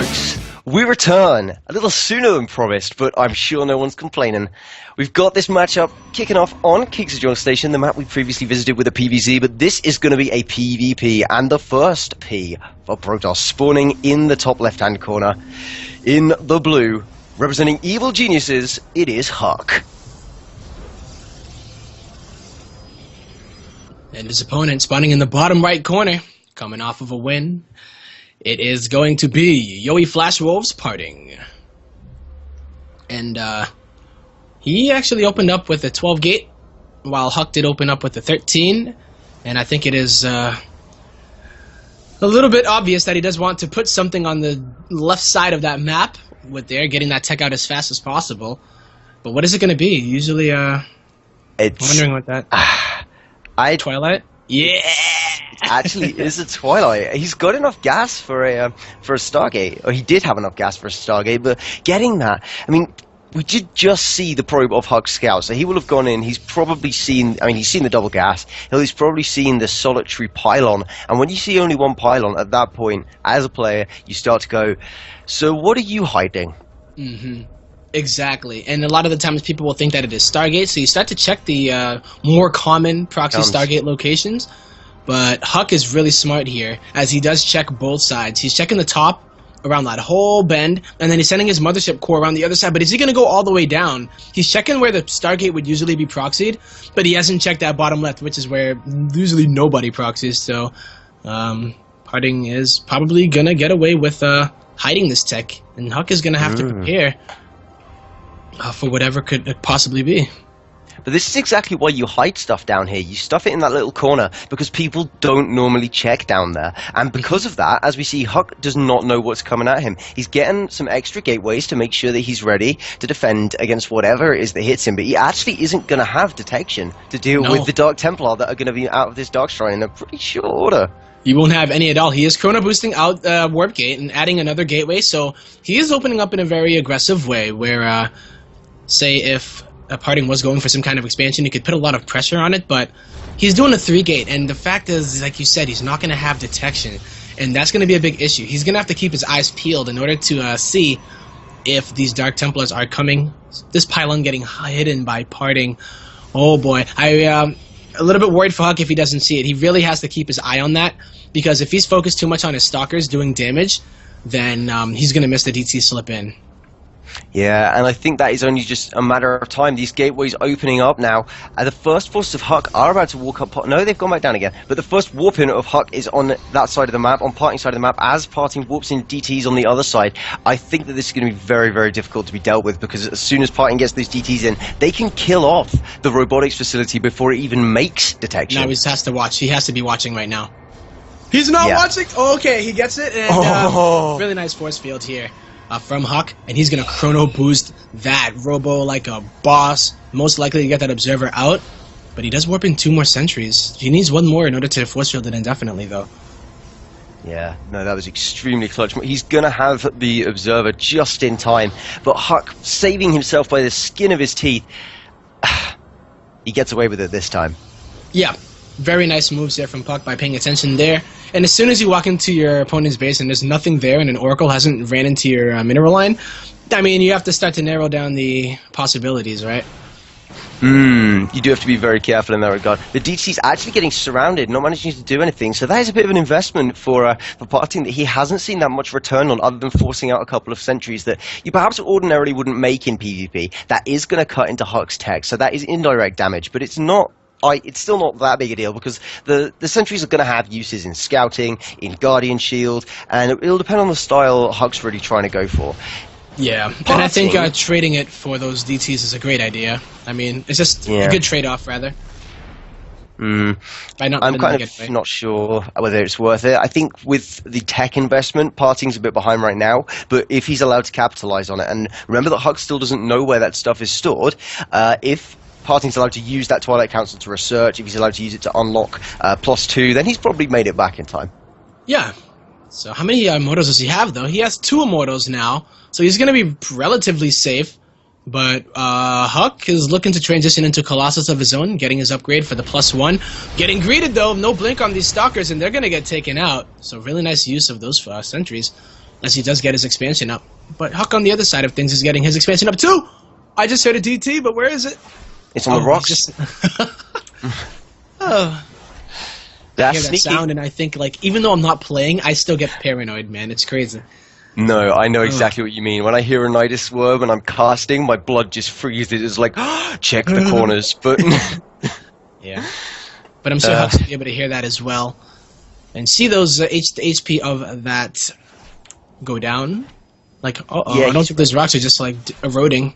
folks. We return a little sooner than promised, but I'm sure no one's complaining. We've got this matchup kicking off on HuK Station, the map we previously visited with a PvZ, but this is going to be a PvP, and the first P for Protoss spawning in the top left-hand corner. In the blue, representing evil geniuses, it is HuK. And his opponent spawning in the bottom right corner, coming off of a win. It is going to be Yoey Flash Wolves PartinG. And he actually opened up with a 12 gate, while HuK did open up with a 13. And I think it is a little bit obvious that he does want to put something on the left side of that map, with there getting that tech out as fast as possible. But what is it going to be? Usually, I'm wondering what that. Twilight? Yeah. Actually is a Twilight. He's got enough gas for a Stargate, or he did have enough gas for a Stargate, but getting that, I mean, we did just see the probe of HuK Scout, so he will have gone in, he's probably seen, I mean, he's seen the double gas, he's probably seen the solitary pylon, and when you see only one pylon, at that point, as a player, you start to go, so what are you hiding? Mm-hmm. Exactly, and a lot of the times people will think that it is Stargate, so you start to check the more common proxy Stargate locations. But HuK is really smart here, as he does check both sides. He's checking the top around that whole bend, and then he's sending his mothership core around the other side. But is he going to go all the way down? He's checking where the Stargate would usually be proxied, but he hasn't checked that bottom left, which is where usually nobody proxies. So PartinG is probably going to get away with hiding this tech, and HuK is going to have to prepare for whatever could possibly be. But this is exactly why you hide stuff down here. You stuff it in that little corner because people don't normally check down there. And because of that, as we see, HuK does not know what's coming at him. He's getting some extra gateways to make sure that he's ready to defend against whatever it is that hits him. But he actually isn't going to have detection to deal with the Dark Templar that are going to be out of this Dark Shrine in a pretty short order. He won't have any at all. He is chrono boosting out Warp Gate and adding another gateway. So he is opening up in a very aggressive way where, say, if PartinG was going for some kind of expansion, he could put a lot of pressure on it, but he's doing a 3-gate, and the fact is, like you said, he's not going to have detection, and that's going to be a big issue. He's going to have to keep his eyes peeled in order to see if these Dark Templars are coming. This pylon getting hidden by PartinG. Oh boy, I'm a little bit worried for HuK if he doesn't see it. He really has to keep his eye on that, because if he's focused too much on his stalkers doing damage, then he's going to miss the DT slip in. Yeah, and I think that is only just a matter of time. These gateways opening up now. The first forces of HuK are about to walk up. No, they've gone back down again. But the first warp in of HuK is on that side of the map, on PartinG side of the map, as PartinG warps in DTs on the other side. I think that this is going to be very, very difficult to be dealt with, because as soon as PartinG gets those DTs in, they can kill off the robotics facility before it even makes detection. Now he has to watch. He has to be watching right now. He's not watching? Oh, okay, he gets it. And really nice force field here. From HuK, and he's going to chrono boost that robo like a boss. Most likely to get that observer out, but he does warp in 2 more sentries. He needs 1 more in order to force field it indefinitely, though. Yeah, no, that was extremely clutch. He's going to have the observer just in time, but HuK saving himself by the skin of his teeth. He gets away with it this time. Yeah. Very nice moves there from PuK by paying attention there. And as soon as you walk into your opponent's base and there's nothing there and an Oracle hasn't ran into your mineral line, I mean, you have to start to narrow down the possibilities, right? You do have to be very careful in that regard. The DT's actually getting surrounded, not managing to do anything, so that is a bit of an investment for PartinG that he hasn't seen that much return on, other than forcing out a couple of sentries that you perhaps ordinarily wouldn't make in PvP. That is going to cut into HuK's tech, so that is indirect damage, but it's not. It's still not that big a deal, because the sentries are going to have uses in scouting, in Guardian Shield, and it'll depend on the style HuK's really trying to go for. Yeah, and I think trading it for those DTs is a great idea. I mean, it's just a good trade-off, rather. I'm kind of not sure whether it's worth it. I think with the tech investment, PartinG's a bit behind right now, but if he's allowed to capitalize on it, and remember that HuK still doesn't know where that stuff is stored, if PartinG's allowed to use that Twilight Council to research, if he's allowed to use it to unlock +2, then he's probably made it back in time. Yeah. So how many Immortals does he have, though? He has 2 Immortals now, so he's going to be relatively safe. But HuK is looking to transition into Colossus of his own, getting his upgrade for the +1. Getting greeted, though, no blink on these Stalkers, and they're going to get taken out. So really nice use of those sentries. as he does get his expansion up. But HuK on the other side of things is getting his expansion up too. I just heard a DT, but where is it? It's on the rocks. Oh. I hear that sneaky. sound, and I think, like, even though I'm not playing, I still get paranoid, man. It's crazy. No, I know exactly what you mean. When I hear a Nidus swerve and I'm casting, my blood just freezes. It's like, check the corners. But yeah. But I'm sure HuK's be able to hear that as well. And see those HP of that go down. Like, I don't think those rocks are just, like, eroding.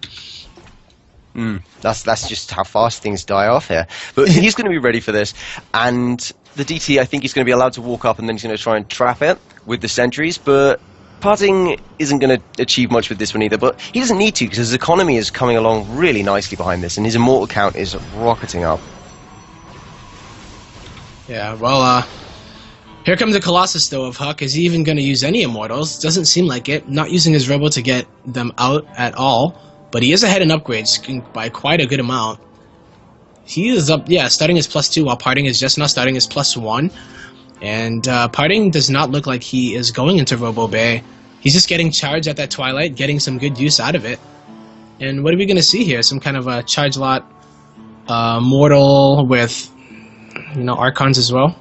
That's just how fast things die off here. But he's going to be ready for this. And the DT, I think he's going to be allowed to walk up and then he's going to try and trap it with the sentries. But PartinG isn't going to achieve much with this one either. But he doesn't need to because his economy is coming along really nicely behind this. And his immortal count is rocketing up. Yeah, well, here comes the Colossus, though, of HuK. Is he even going to use any Immortals? Doesn't seem like it. Not using his Robo to get them out at all. But he is ahead in upgrades by quite a good amount. He is up, starting his +2, while PartinG is just now starting his +1. And PartinG does not look like he is going into Robo Bay. He's just getting charged at that Twilight, getting some good use out of it. And what are we going to see here? Some kind of a charge lot mortal with, Archons as well?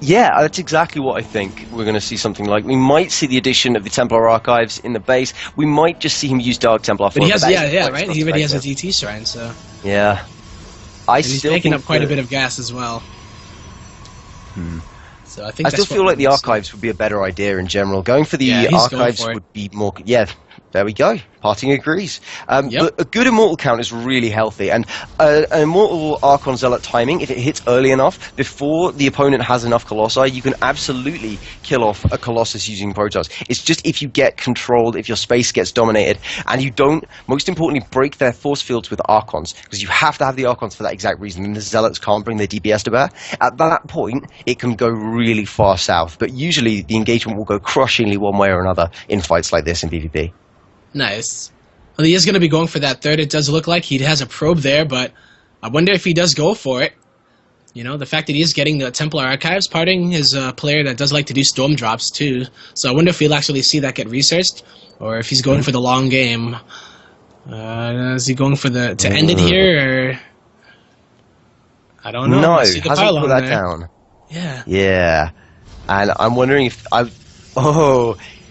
Yeah, that's exactly what I think we're going to see something like. We might see the addition of the Templar Archives in the base. We might just see him use Dark Templar. But he has, right? He already has a DT Shrine, so... Yeah. He's making up quite a bit of gas as well. So I think I still feel like the Archives would be a better idea in general. Going for the Archives would be more... Yeah, there we go. PartinG agrees. But a good Immortal count is really healthy. And an Immortal Archon Zealot timing, if it hits early enough, before the opponent has enough Colossi, you can absolutely kill off a Colossus using Protoss. It's just if you get controlled, if your space gets dominated, and you don't, most importantly, break their force fields with Archons, because you have to have the Archons for that exact reason, and the Zealots can't bring their DPS to bear. At that point, it can go really far south. But usually, the engagement will go crushingly one way or another in fights like this in PvP. Nice. Well, he is going to be going for that third. It does look like he has a probe there, but I wonder if he does go for it. The fact that he is getting the Templar Archives, PartinG is a player that does like to do storm drops too. So I wonder if we'll actually see that get researched, or if he's going for the long game. Is he going for to end it here, or I don't know. No, hasn't put that down. Yeah. Yeah, and I'm wondering if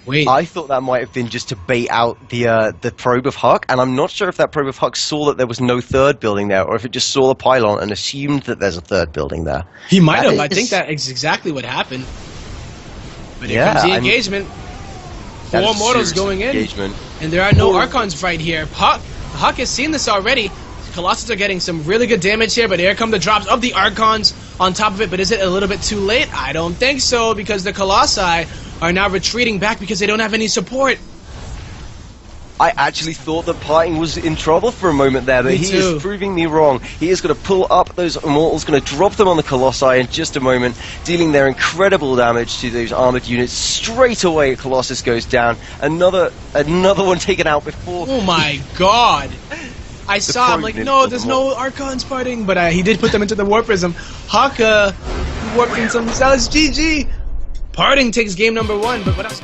Wait. I thought that might have been just to bait out the probe of HuK, and I'm not sure if that probe of HuK saw that there was no third building there, or if it just saw the pylon and assumed that there's a third building there. He might have. I think that is exactly what happened. But here comes the engagement. 4 mortals going in, and there are no Archons right here. HuK has seen this already. Colossus are getting some really good damage here, but here come the drops of the Archons on top of it. But is it a little bit too late? I don't think so, because the Colossi are now retreating back because they don't have any support. I actually thought that PartinG was in trouble for a moment there, but he is proving me wrong. He is going to pull up those Immortals, going to drop them on the Colossi in just a moment, dealing their incredible damage to those armored units. Straight away, Colossus goes down. Another one taken out before. Oh my god! I saw him like, no, there's no Archons PartinG, but he did put them into the Warp Prism. HuK warped in some cells. GG! PartinG takes game number 1, but what else?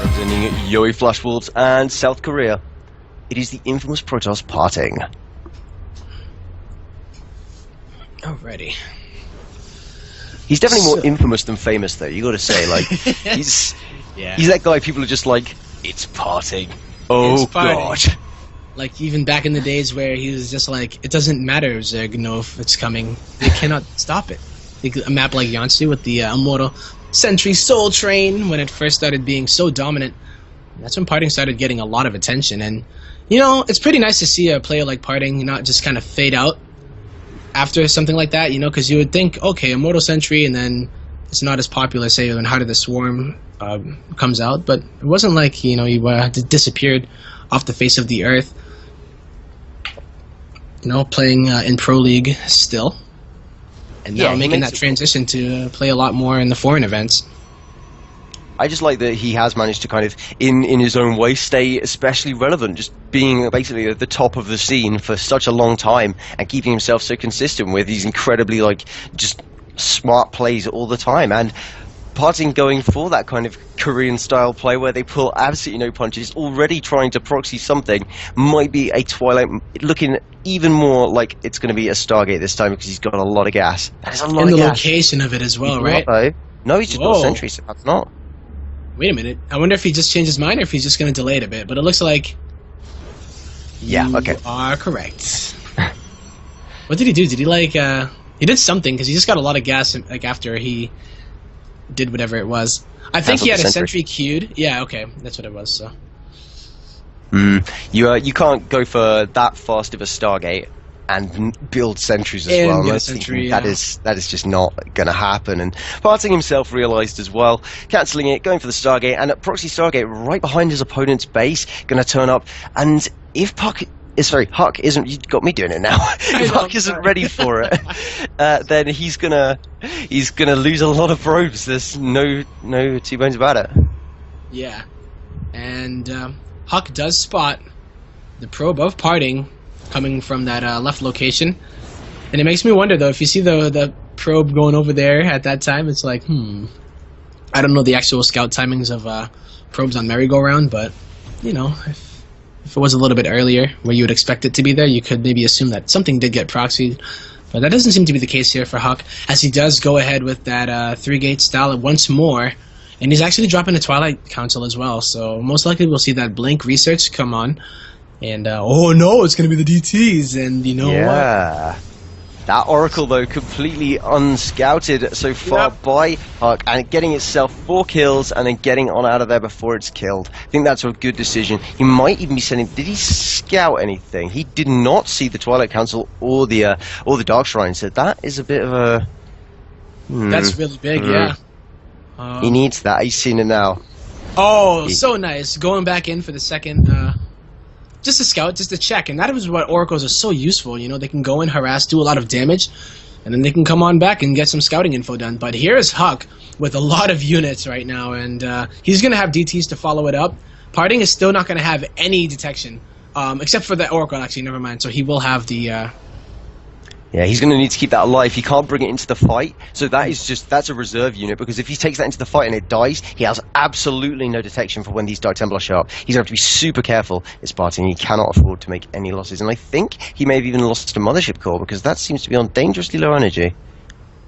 Representing Yoi Flash Wolves and South Korea, it is the infamous Protoss PartinG. Alrighty. He's definitely more infamous than famous, though. You got to say, like, he's that guy. People are just like, it's PartinG. Oh god. Like, even back in the days where he was just like, it doesn't matter, Zergnov, it's coming. They cannot stop it. Like a map like Yansu with the Immortal Sentry Soul Train, when it first started being so dominant, that's when PartinG started getting a lot of attention. And, it's pretty nice to see a player like PartinG not just kind of fade out after something like that, because you would think, okay, Immortal Sentry, and then it's not as popular, say, when Heart of the Swarm comes out. But it wasn't like, he disappeared off the face of the earth. Playing in Pro League still. And now making that transition to play a lot more in the foreign events. I just like that he has managed to kind of, in his own way, stay especially relevant, just being basically at the top of the scene for such a long time and keeping himself so consistent with these incredibly, like, just smart plays all the time. And PartinG going for that kind of Korean-style play where they pull absolutely no punches, already trying to proxy something, might be a Twilight, looking even more like it's going to be a Stargate this time because he's got a lot of gas. That is a lot and of the gas. location of it as well, He's right? not, though. No, he's just got a sentry, so that's not. Wait a minute. I wonder if he just changed his mind or if he's just going to delay it a bit. But it looks like Yeah, okay. you are correct. What did he do? Did he like he did something because he just got a lot of gas like after he did whatever it was. I think he had a sentry queued. Yeah, okay, that's what it was. So you can't go for that fast of a Stargate and build sentries as well. That is just not going to happen. And PartinG himself realised as well, cancelling it, going for the Stargate, and at proxy Stargate right behind his opponent's base, going to turn up. And if HuK isn't, you got me doing it now. If HuK isn't ready for it, then he's gonna lose a lot of probes. There's no two bones about it. yeah, and HuK does spot the probe of PartinG coming from that left location, and it makes me wonder though, if you see the probe going over there at that time, it's like I don't know the actual scout timings of probes on merry-go-round, but you know, if it was a little bit earlier where you would expect it to be there, you could maybe assume that something did get proxied. But that doesn't seem to be the case here for HuK, as he does go ahead with that 3-gate style once more, and he's actually dropping a Twilight Council as well, so most likely we'll see that Blink research come on, and oh no, it's going to be the DTs, and you know what? That Oracle, though, completely unscouted so far by HuK, and getting itself 4 kills and then getting on out of there before it's killed. I think that's a good decision. He might even be sending... Did he scout anything? He did not see the Twilight Council or the Dark Shrine, so that is a bit of a... That's really big, yeah. He needs that. He's seen it now. Oh, so nice. Going back in for the second... just a scout, just a check, and that is what oracles are so useful. You know, they can go in, harass, do a lot of damage, and then they can come on back and get some scouting info done. But here's HuK with a lot of units right now, and he's going to have DTs to follow it up. PartinG is still not going to have any detection, except for the oracle. Actually, never mind. So he will have the. Yeah, he's going to need to keep that alive. He can't bring it into the fight, so that's a reserve unit, because if he takes that into the fight and it dies, he has absolutely no detection for when these Dark Templar show up. He's going to have to be super careful. It's PartinG. He cannot afford to make any losses, and I think he may have even lost a Mothership Core, because that seems to be on dangerously low energy.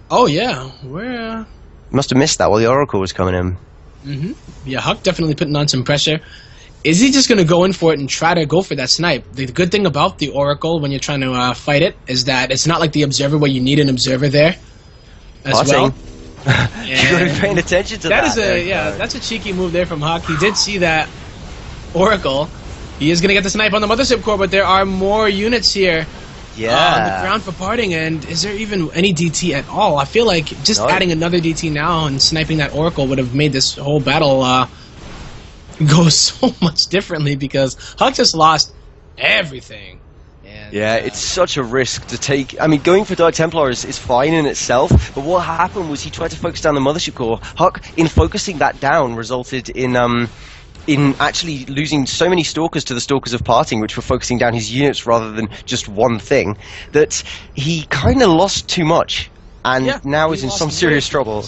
Oh yeah, where? Must have missed that while the Oracle was coming in. Yeah, HuK definitely putting on some pressure. Is he just going to go in for it and try to go for that snipe? The good thing about the Oracle when you're trying to fight it is that it's not like the Observer where you need an Observer there as well. You've got to be paying attention to that. That's a cheeky move there from HuK. He did see that Oracle. He is going to get the snipe on the Mothership Core, but there are more units here on the ground for PartinG, and is there even any DT at all? I feel like just adding another DT now and sniping that Oracle would have made this whole battle go so much differently, because HuK just lost everything. And, it's such a risk to take. I mean, going for Dark Templar is fine in itself, but what happened was he tried to focus down the Mothership Core. HuK, in focusing that down, resulted in actually losing so many Stalkers to the Stalkers of PartinG, which were focusing down his units rather than just one thing, that he kind of lost too much, and now is in some serious trouble.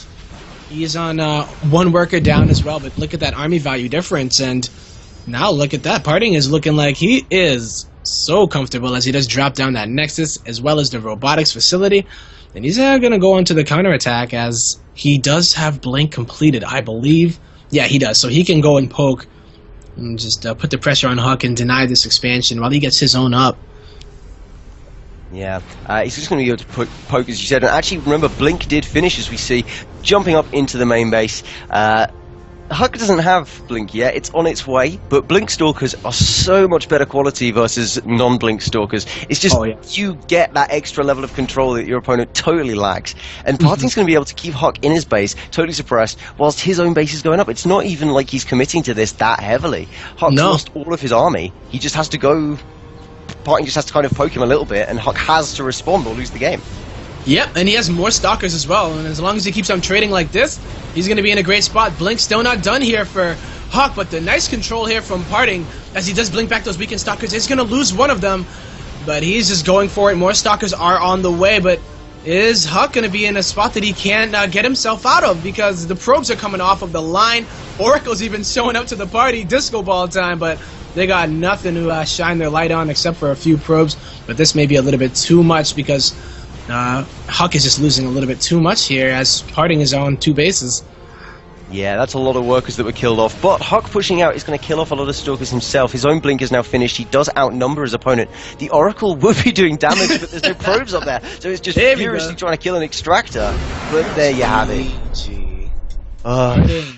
He's on one worker down as well, but look at that army value difference, and now look at that. PartinG is looking like he is so comfortable as he does drop down that Nexus as well as the robotics facility, and he's going to go into the counterattack as he does have Blink completed, I believe. Yeah, he does, so he can go and poke and just put the pressure on HuK and deny this expansion while he gets his own up. Yeah, he's just going to be able to poke, as you said. And actually, remember, Blink did finish, as we see, jumping up into the main base. HuK doesn't have Blink yet. It's on its way. But Blink Stalkers are so much better quality versus non-Blink Stalkers. It's just you get that extra level of control that your opponent totally lacks. And PartinG's going to be able to keep HuK in his base, totally suppressed, whilst his own base is going up. It's not even like he's committing to this that heavily. HuK's lost all of his army. He just has to go... PartinG just has to kind of poke him a little bit, and HuK has to respond or lose the game. Yep, and he has more Stalkers as well, and as long as he keeps on trading like this, he's going to be in a great spot. Blink still not done here for HuK, but the nice control here from PartinG, as he does blink back those weakened Stalkers. He's going to lose one of them, but he's just going for it. More Stalkers are on the way, but is HuK going to be in a spot that he can't get himself out of, because the probes are coming off of the line. Oracle's even showing up to the party, disco ball time, but they got nothing to shine their light on except for a few probes. But this may be a little bit too much, because HuK is just losing a little bit too much here, as PartinG is on 2 bases. Yeah, that's a lot of workers that were killed off. But HuK pushing out is going to kill off a lot of Stalkers himself. His own blink is now finished. He does outnumber his opponent. The Oracle would be doing damage, but there's no probes up there. So it's just furiously trying to kill an Extractor. But there you have it. GG. Oh.